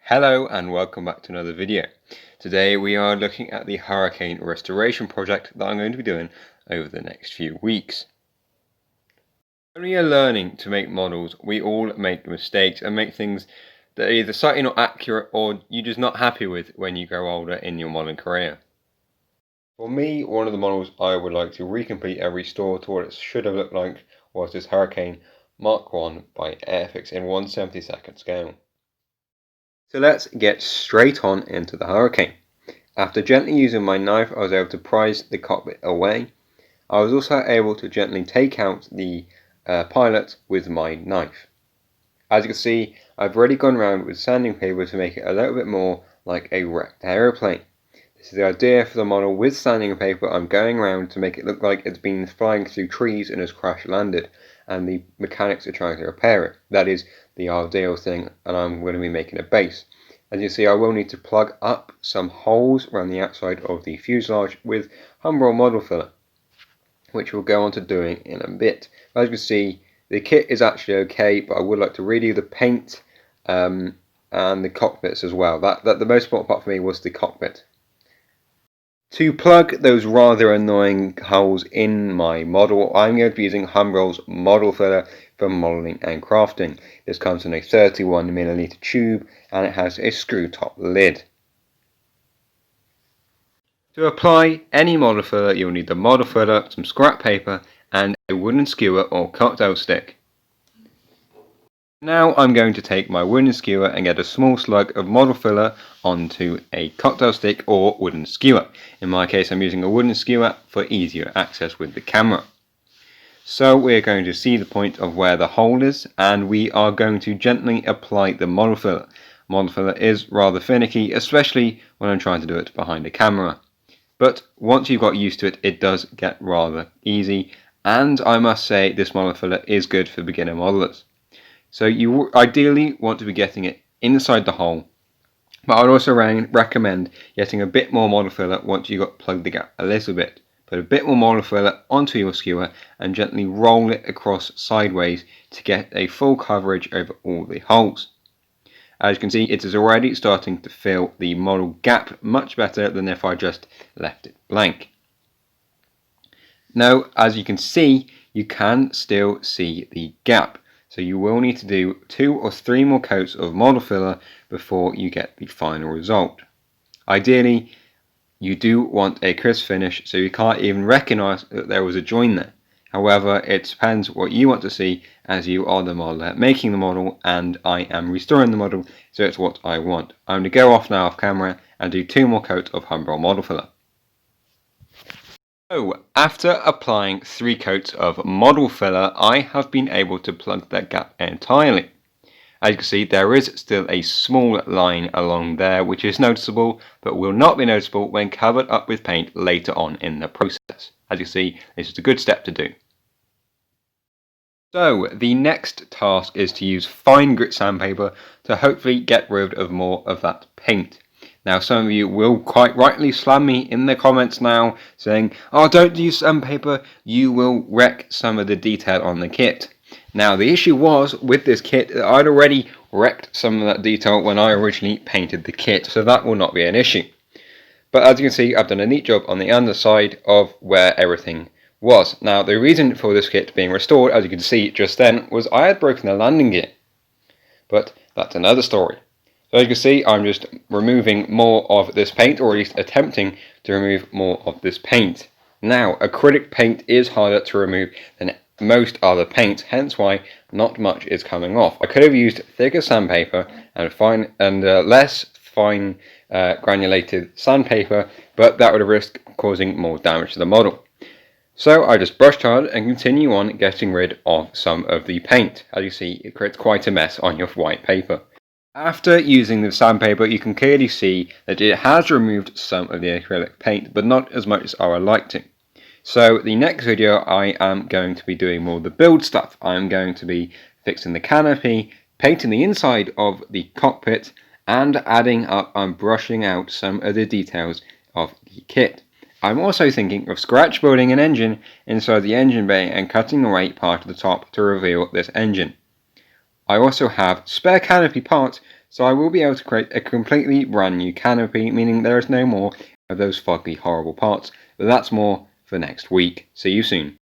Hello and welcome back to another video. Today we are looking at the hurricane restoration project that I'm going to be doing over the next few weeks. When we are learning to make models, we all make mistakes and make things that are either slightly not accurate or you're just not happy with when you grow older in your modeling career. For me, one of the models I would like to recomplete and restore to what it should have looked like was this Hurricane Mark 1 by Airfix in 1/72nd scale. So let's get straight on into the Hurricane. After gently using my knife, I was able to prise the cockpit away. I was also able to gently take out the pilot with my knife. As you can see, I've already gone around with sanding paper to make it a little bit more like a wrecked aeroplane. This is the idea for the model. With sanding paper, I'm going around to make it look like it's been flying through trees and has crash landed, and the mechanics are trying to repair it. That is the ideal thing, and I'm going to be making a base. As you see, I will need to plug up some holes around the outside of the fuselage with Humbrol model filler, which we'll go on to doing in a bit. As you can see, the kit is actually okay, but I would like to redo the paint and the cockpits as well. The most important part for me was the cockpit. To plug those rather annoying holes in my model, I'm going to be using Humbrol's model filler for modelling and crafting. This comes in a 31mm tube and it has a screw top lid. To apply any model filler, you'll need the model filler, some scrap paper and a wooden skewer or cocktail stick. Now I'm going to take my wooden skewer and get a small slug of model filler onto a cocktail stick or wooden skewer. In my case, I'm using a wooden skewer for easier access with the camera. So we're going to see the point of where the hole is, and we are going to gently apply the model filler. Model filler is rather finicky, especially when I'm trying to do it behind a camera. But once you've got used to it, it does get rather easy, and I must say this model filler is good for beginner modelers. So you ideally want to be getting it inside the hole, but I would also recommend getting a bit more model filler once you've got plugged the gap a little bit. Put a bit more model filler onto your skewer and gently roll it across sideways to get a full coverage over all the holes. As you can see, it is already starting to fill the model gap much better than if I just left it blank. Now, as you can see, you can still see the gap. So you will need to do 2 or 3 more coats of model filler before you get the final result. Ideally, you do want a crisp finish so you can't even recognize that there was a join there. However, it depends what you want to see, as you are the modeler making the model and I am restoring the model, so it's what I want. I'm going to go off now off camera and do 2 more coats of Humbrol model filler. So, after applying 3 coats of model filler, I have been able to plug that gap entirely. As you can see, there is still a small line along there which is noticeable, but will not be noticeable when covered up with paint later on in the process. As you see, this is a good step to do. So, the next task is to use fine grit sandpaper to hopefully get rid of more of that paint. Now, some of you will quite rightly slam me in the comments now, saying, "Oh, don't use sandpaper, you will wreck some of the detail on the kit." Now, the issue was, with this kit, that I'd already wrecked some of that detail when I originally painted the kit, so that will not be an issue. But as you can see, I've done a neat job on the underside of where everything was. Now, the reason for this kit being restored, as you can see just then, was I had broken the landing gear. But that's another story. So as you can see, I'm just removing more of this paint, or at least attempting to remove more of this paint. Now, acrylic paint is harder to remove than most other paints, hence why not much is coming off. I could have used thicker sandpaper and less fine granulated sandpaper, but that would have risked causing more damage to the model. So I just brushed hard and continue on getting rid of some of the paint. As you see, it creates quite a mess on your white paper. After using the sandpaper, you can clearly see that it has removed some of the acrylic paint, but not as much as I would like to. So the next video, I am going to be doing more of the build stuff. I'm going to be fixing the canopy, painting the inside of the cockpit, and adding up and brushing out some of the details of the kit. I'm also thinking of scratch building an engine inside the engine bay and cutting away part of the top to reveal this engine. I also have spare canopy parts, so I will be able to create a completely brand new canopy, meaning there is no more of those fugly horrible parts, but that's more for next week. See you soon.